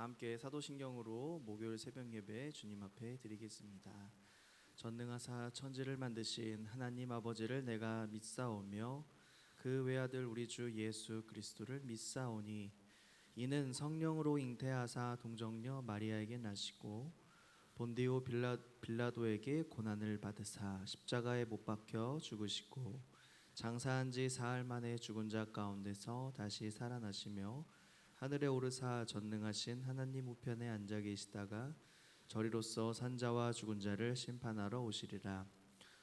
함께 사도신경으로 목요일 새벽 예배 주님 앞에 드리겠습니다. 전능하사 천지를 만드신 하나님 아버지를 내가 믿사오며 그 외아들 우리 주 예수 그리스도를 믿사오니 이는 성령으로 잉태하사 동정녀 마리아에게 나시고 본디오 빌라도에게 고난을 받으사 십자가에 못 박혀 죽으시고 장사한 지 사흘 만에 죽은 자 가운데서 다시 살아나시며 하늘에 오르사 전능하신 하나님 우편에 앉아 계시다가 저리로서 산자와 죽은 자를 심판하러 오시리라.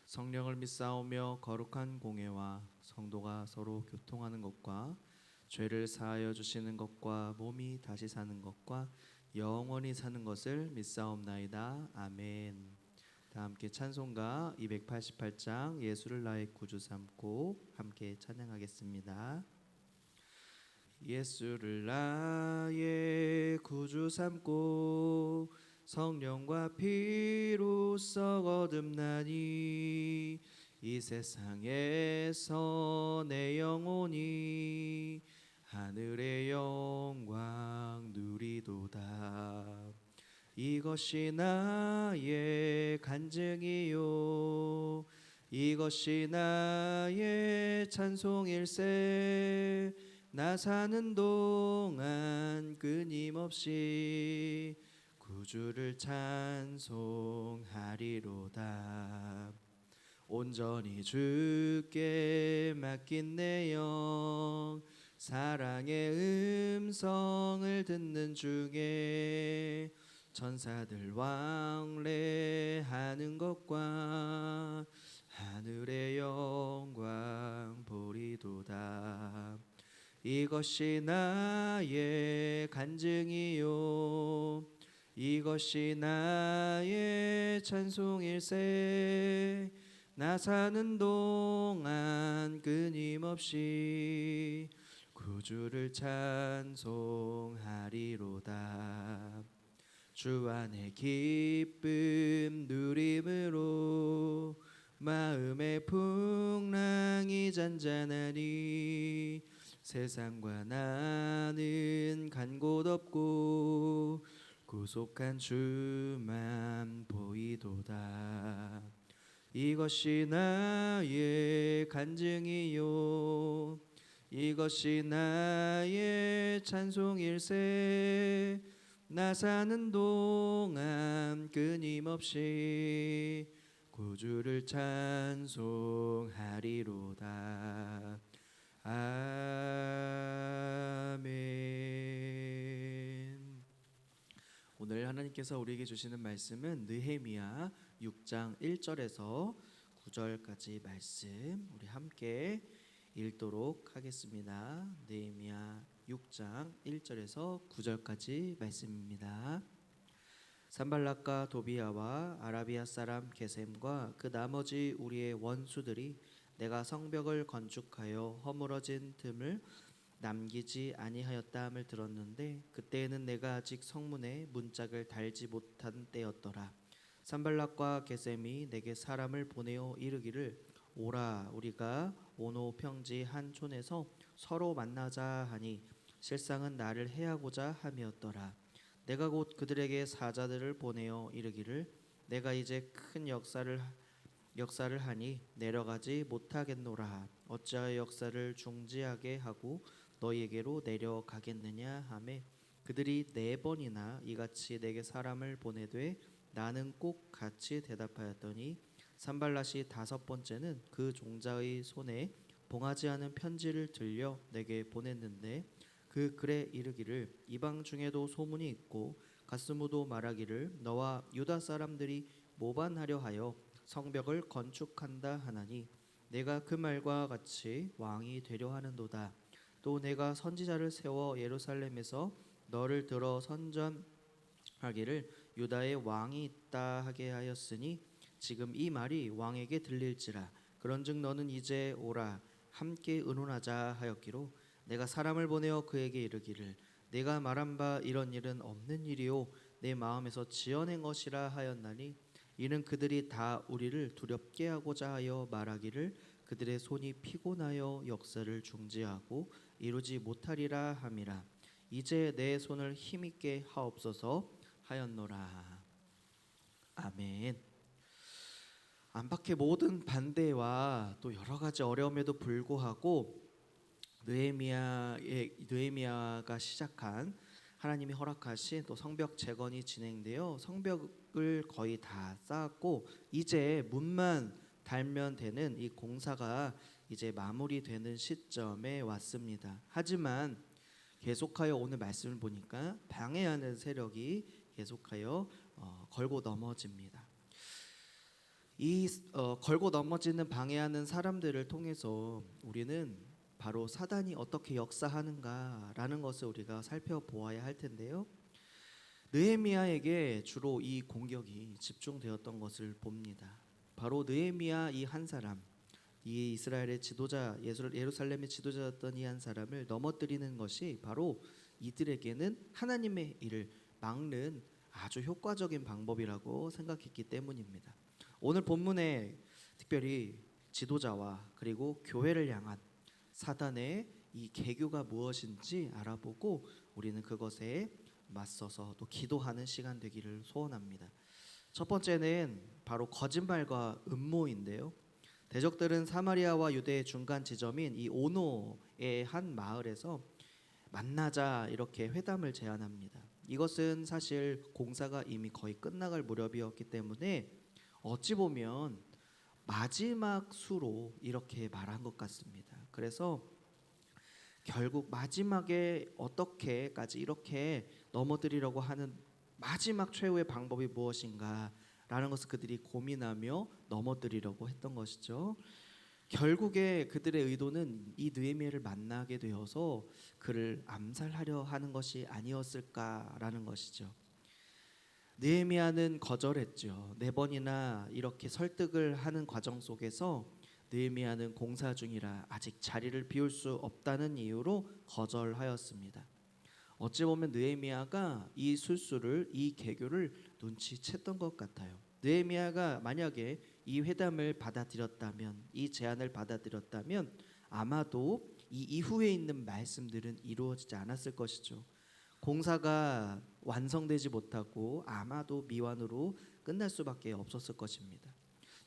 성령을 믿사오며 거룩한 공예와 성도가 서로 교통하는 것과 죄를 사하여 주시는 것과 몸이 다시 사는 것과 영원히 사는 것을 믿사옵나이다. 아멘. 다 함께 찬송가 288장 예수를 나의 구주 삼고 함께 찬양하겠습니다. 예수를 나의 구주 삼고 성령과 피로써 거듭나니 이 세상에서 내 영혼이 하늘의 영광 누리도다. 이것이 나의 간증이요 이것이 나의 찬송일세. 나 사는 동안 끊임없이 구주를 찬송하리로다. 온전히 주께 맡긴 내 영 사랑의 음성을 듣는 중에 천사들 왕래하는 것과 하늘의 영광 보리도다. 이것이 나의 간증이요 이것이 나의 찬송일세. 나 사는 동안 끊임없이 구주를 찬송하리로다. 주 안에 기쁨 누림으로 마음의 풍랑이 잔잔하니 세상과 나는 간 곳 없고 구속한 주만 보이도다. 이것이 나의 간증이요 이것이 나의 찬송일세. 나 사는 동안 끊임없이 구주를 찬송하리로다. 아멘. 오늘 하나님께서 우리에게 주시는 말씀은 느헤미야 6장 1절에서 9절까지 말씀 우리 함께 읽도록 하겠습니다. 느헤미야 6장 1절에서 9절까지 말씀입니다. 산발락과 도비야와 아라비아 사람 게셈과 그 나머지 우리의 원수들이 내가 성벽을 건축하여 허물어진 틈을 남기지 아니하였다 함을 들었는데 그때에는 내가 아직 성문에 문짝을 달지 못한 때였더라. 산발락과 게셈이 내게 사람을 보내어 이르기를 오라 우리가 오노 평지 한 촌에서 서로 만나자 하니 실상은 나를 해하고자 함이었더라. 내가 곧 그들에게 사자들을 보내어 이르기를 내가 이제 큰 역사를 하니 내려가지 못하겠노라. 어찌하여 역사를 중지하게 하고 너희에게로 내려가겠느냐 하매 그들이 4번이나 이같이 내게 사람을 보내되 나는 꼭 같이 대답하였더니 산발랏이 5번째는 그 종자의 손에 봉하지 않은 편지를 들려 내게 보냈는데 그 글에 이르기를 이방 중에도 소문이 있고 가스무도 말하기를 너와 유다 사람들이 모반하려 하여 성벽을 건축한다 하나니 내가 그 말과 같이 왕이 되려 하는도다. 또 내가 선지자를 세워 예루살렘에서 너를 들어 선전하기를 유다의 왕이 있다 하게 하였으니 지금 이 말이 왕에게 들릴지라. 그런즉 너는 이제 오라 함께 의논하자 하였기로 내가 사람을 보내어 그에게 이르기를 내가 말한 바 이런 일은 없는 일이요 내 마음에서 지어낸 것이라 하였나니 이는 그들이 다 우리를 두렵게 하고자 하여 말하기를 그들의 손이 피곤하여 역사를 중지하고 이루지 못하리라 함이라. 이제 내 손을 힘있게 하옵소서 하였노라. 아멘. 안팎의 모든 반대와 또 여러 가지 어려움에도 불구하고 느헤미야가 시작한 하나님이 허락하신 또 성벽 재건이 진행되어 성벽을 거의 다 쌓았고 이제 문만 달면 되는 이 공사가 이제 마무리되는 시점에 왔습니다. 하지만 계속하여 오늘 말씀을 보니까 방해하는 세력이 계속하여 걸고 넘어집니다. 이 걸고 넘어지는 방해하는 사람들을 통해서 우리는 바로 사단이 어떻게 역사하는가라는 것을 우리가 살펴보아야 할 텐데요. 느헤미야에게 주로 이 공격이 집중되었던 것을 봅니다. 바로 느헤미야 이 한 사람, 이 이스라엘의 지도자, 예루살렘의 지도자였던 이 한 사람을 넘어뜨리는 것이 바로 이들에게는 하나님의 일을 막는 아주 효과적인 방법이라고 생각했기 때문입니다. 오늘 본문에 특별히 지도자와 그리고 교회를 향한 사단의 이 계교가 무엇인지 알아보고 우리는 그것에 맞서서 또 기도하는 시간 되기를 소원합니다. 첫 번째는 바로 거짓말과 음모인데요. 대적들은 사마리아와 유대의 중간 지점인 이 오노의 한 마을에서 만나자 이렇게 회담을 제안합니다. 이것은 사실 공사가 이미 거의 끝나갈 무렵이었기 때문에 어찌 보면 마지막 수로 이렇게 말한 것 같습니다. 그래서 결국 마지막에 어떻게까지 이렇게 넘어뜨리려고 하는 마지막 최후의 방법이 무엇인가라는 것을 그들이 고민하며 넘어뜨리려고 했던 것이죠. 결국에 그들의 의도는 이 느헤미야를 만나게 되어서 그를 암살하려 하는 것이 아니었을까라는 것이죠. 느헤미야는 거절했죠. 4번이나 이렇게 설득을 하는 과정 속에서 느헤미야는 공사 중이라 아직 자리를 비울 수 없다는 이유로 거절하였습니다. 어찌 보면 느헤미야가 이 술수를, 이 계교를 눈치챘던 것 같아요. 느헤미야가 만약에 이 회담을 받아들였다면, 이 제안을 받아들였다면 아마도 이 이후에 있는 말씀들은 이루어지지 않았을 것이죠. 공사가 완성되지 못하고 아마도 미완으로 끝날 수밖에 없었을 것입니다.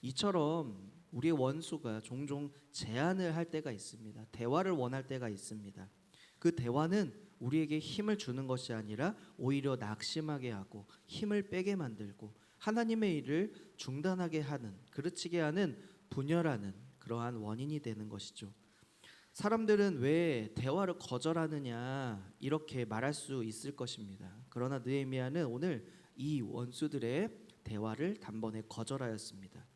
이처럼 우리의 원수가 종종 제안을 할 때가 있습니다. 대화를 원할 때가 있습니다. 그 대화는 우리에게 힘을 주는 것이 아니라 오히려 낙심하게 하고 힘을 빼게 만들고 하나님의 일을 중단하게 하는, 그르치게 하는, 분열하는 그러한 원인이 되는 것이죠. 사람들은 왜 대화를 거절하느냐 이렇게 말할 수 있을 것입니다. 그러나 느헤미야는 오늘 이 원수들의 대화를 단번에 거절하였습니다.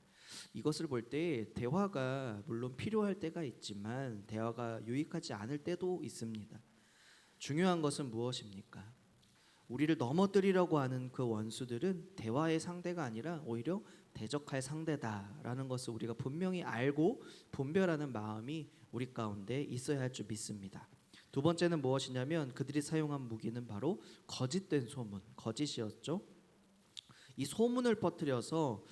이것을 볼 때 대화가 물론 필요할 때가 있지만 대화가 유익하지 않을 때도 있습니다. 중요한 것은 무엇입니까? 우리를 넘어뜨리려고 하는 그 원수들은 대화의 상대가 아니라 오히려 대적할 상대다라는 것을 우리가 분명히 알고 분별하는 마음이 우리 가운데 있어야 할 줄 믿습니다. 두 번째는 무엇이냐면 그들이 사용한 무기는 바로 거짓된 소문, 거짓이었죠. 이 소문을 퍼뜨려서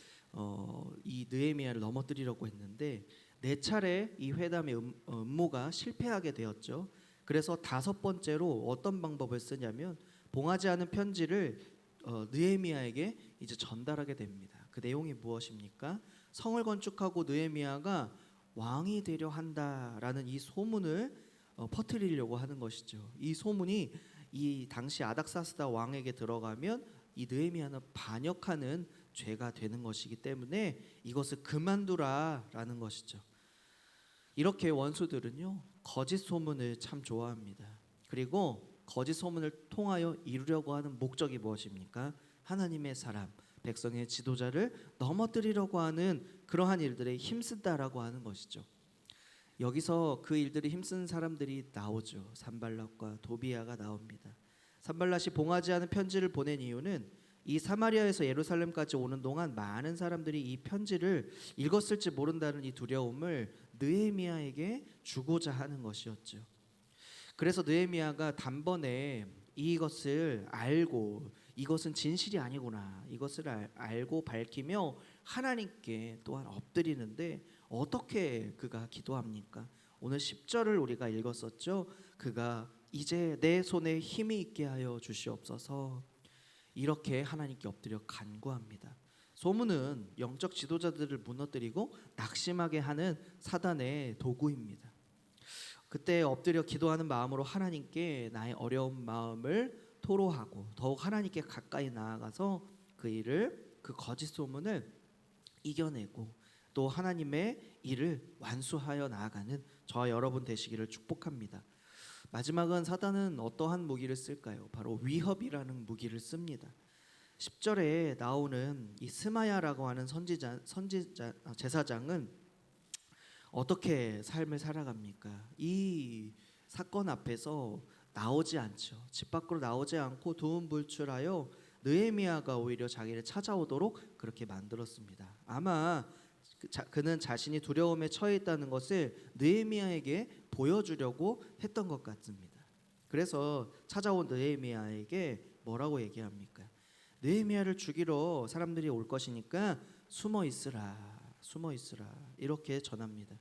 이 느헤미야를 넘어뜨리려고 했는데 4차례 이 회담의 음모가 실패하게 되었죠. 그래서 5번째로 어떤 방법을 쓰냐면 봉하지 않은 편지를 느헤미야에게 이제 전달하게 됩니다. 그 내용이 무엇입니까? 성을 건축하고 느헤미야가 왕이 되려 한다라는 이 소문을 퍼뜨리려고 하는 것이죠. 이 소문이 이 당시 아닥사스다 왕에게 들어가면 이 느헤미야는 반역하는 죄가 되는 것이기 때문에 이것을 그만두라라는 것이죠. 이렇게 원수들은요 거짓 소문을 참 좋아합니다. 그리고 거짓 소문을 통하여 이루려고 하는 목적이 무엇입니까? 하나님의 사람, 백성의 지도자를 넘어뜨리려고 하는 그러한 일들에 힘쓴다라고 하는 것이죠. 여기서 그 일들이 힘쓴 사람들이 나오죠. 산발랏과 도비야가 나옵니다. 산발랏이 봉하지 않은 편지를 보낸 이유는 이 사마리아에서 예루살렘까지 오는 동안 많은 사람들이 이 편지를 읽었을지 모른다는 이 두려움을 느헤미야에게 주고자 하는 것이었죠. 그래서 느헤미야가 단번에 이것을 알고 이것은 진실이 아니구나, 이것을 알고 밝히며 하나님께 또한 엎드리는데 어떻게 그가 기도합니까? 오늘 10절을 우리가 읽었었죠. 그가 이제 내 손에 힘이 있게 하여 주시옵소서. 이렇게 하나님께 엎드려 간구합니다. 소문은 영적 지도자들을 무너뜨리고 낙심하게 하는 사단의 도구입니다. 그때 엎드려 기도하는 마음으로 하나님께 나의 어려운 마음을 토로하고 더욱 하나님께 가까이 나아가서 그 거짓 소문을 이겨내고 또 하나님의 일을 완수하여 나아가는 저와 여러분 되시기를 축복합니다. 마지막은 사단은 어떠한 무기를 쓸까요? 바로 위협이라는 무기를 씁니다. 10절에 나오는 이 스마야라고 하는 제사장은 어떻게 삶을 살아갑니까? 이 사건 앞에서 나오지 않죠. 집 밖으로 나오지 않고 두음불출하여 느헤미야가 오히려 자기를 찾아오도록 그렇게 만들었습니다. 아마 그는 자신이 두려움에 처해 있다는 것을 느헤미야에게 보여주려고 했던 것 같습니다. 그래서 찾아온 느헤미야에게 뭐라고 얘기합니까? 느헤미야를 죽이러 사람들이 올 것이니까 숨어 있으라 이렇게 전합니다.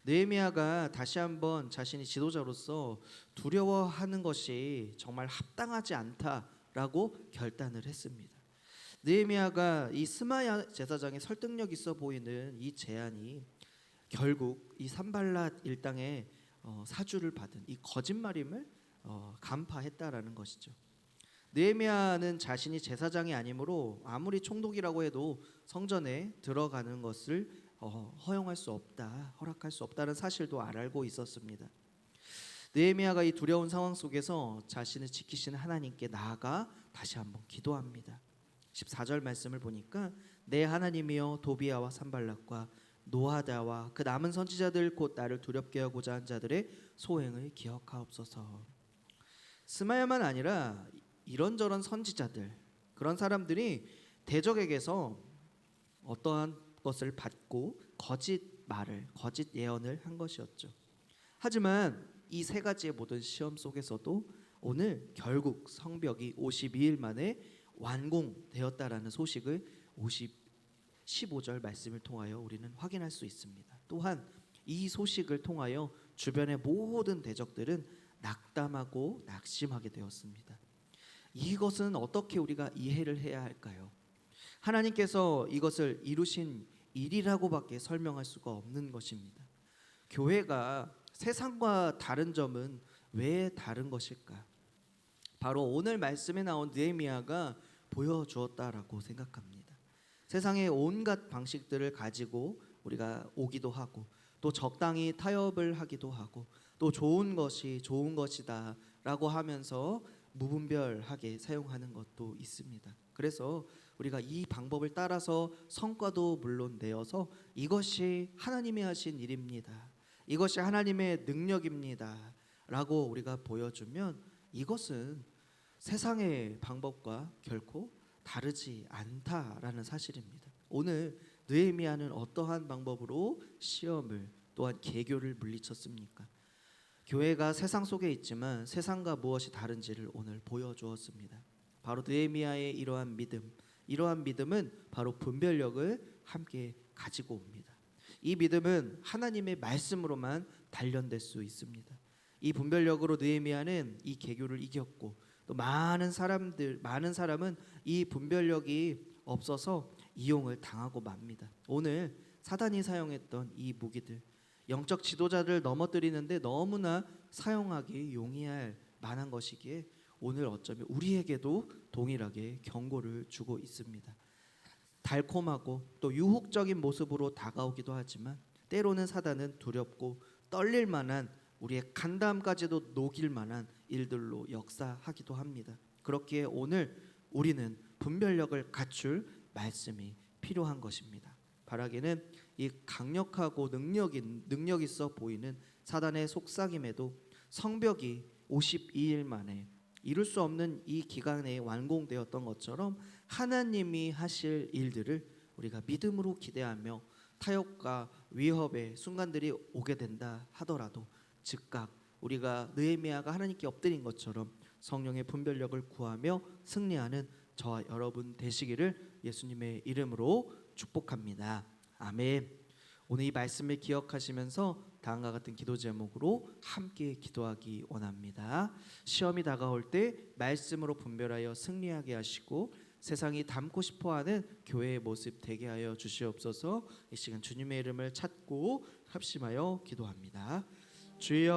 느헤미야가 다시 한번 자신이 지도자로서 두려워하는 것이 정말 합당하지 않다라고 결단을 했습니다. 느헤미야가 이 스마야 제사장의 설득력 있어 보이는 이 제안이 결국 이 산발랏 일당의 사주를 받은 이 거짓말임을 간파했다라는 것이죠. 느헤미야는 자신이 제사장이 아니므로 아무리 총독이라고 해도 성전에 들어가는 것을 허용할 수 없다, 허락할 수 없다는 사실도 알고 있었습니다. 느헤미야가 이 두려운 상황 속에서 자신을 지키시는 하나님께 나아가 다시 한번 기도합니다. 14절 말씀을 보니까 내 하나님이여 도비야와 산발락과 노아다와 그 남은 선지자들 곧 나를 두렵게 하고자 한 자들의 소행을 기억하옵소서. 스마야만 아니라 이런저런 선지자들, 그런 사람들이 대적에게서 어떠한 것을 받고 거짓 예언을 한 것이었죠. 하지만 이 세 가지의 모든 시험 속에서도 오늘 결국 성벽이 52일 만에 완공되었다라는 소식을 15절 말씀을 통하여 우리는 확인할 수 있습니다. 또한 이 소식을 통하여 주변의 모든 대적들은 낙담하고 낙심하게 되었습니다. 이것은 어떻게 우리가 이해를 해야 할까요? 하나님께서 이것을 이루신 일이라고밖에 설명할 수가 없는 것입니다. 교회가 세상과 다른 점은 왜 다른 것일까? 바로 오늘 말씀에 나온 느헤미야가 보여주었다라고 생각합니다. 세상의 온갖 방식들을 가지고 우리가 오기도 하고 또 적당히 타협을 하기도 하고 또 좋은 것이 좋은 것이다 라고 하면서 무분별하게 사용하는 것도 있습니다. 그래서 우리가 이 방법을 따라서 성과도 물론 내어서 이것이 하나님이 하신 일입니다, 이것이 하나님의 능력입니다 라고 우리가 보여주면 이것은 세상의 방법과 결코 다르지 않다라는 사실입니다. 오늘 느헤미야는 어떠한 방법으로 시험을 또한 계교를 물리쳤습니까? 교회가 세상 속에 있지만 세상과 무엇이 다른지를 오늘 보여주었습니다. 바로 느헤미야의 이러한 믿음은 바로 분별력을 함께 가지고 옵니다. 이 믿음은 하나님의 말씀으로만 단련될 수 있습니다. 이 분별력으로 느헤미야는 이 계교를 이겼고 또 많은 사람은 이 분별력이 없어서 이용을 당하고 맙니다. 오늘 사단이 사용했던 이 무기들, 영적 지도자를 넘어뜨리는데 너무나 사용하기 용이할 만한 것이기에 오늘 어쩌면 우리에게도 동일하게 경고를 주고 있습니다. 달콤하고 또 유혹적인 모습으로 다가오기도 하지만 때로는 사단은 두렵고 떨릴 만한 우리의 간담까지도 녹일 만한 일들로 역사하기도 합니다. 그렇기에 오늘 우리는 분별력을 갖출 말씀이 필요한 것입니다. 바라기는 이 강력하고 능력 있어 보이는 사단의 속삭임에도 성벽이 52일 만에 이룰 수 없는 이 기간에 완공되었던 것처럼 하나님이 하실 일들을 우리가 믿음으로 기대하며 타협과 위협의 순간들이 오게 된다 하더라도 즉각 우리가 느헤미야가 하나님께 엎드린 것처럼 성령의 분별력을 구하며 승리하는 저와 여러분 되시기를 예수님의 이름으로 축복합니다. 아멘. 오늘 이 말씀을 기억하시면서 다음과 같은 기도 제목으로 함께 기도하기 원합니다. 시험이 다가올 때 말씀으로 분별하여 승리하게 하시고 세상이 닮고 싶어하는 교회의 모습 되게 하여 주시옵소서. 이 시간 주님의 이름을 찾고 합심하여 기도합니다. 주여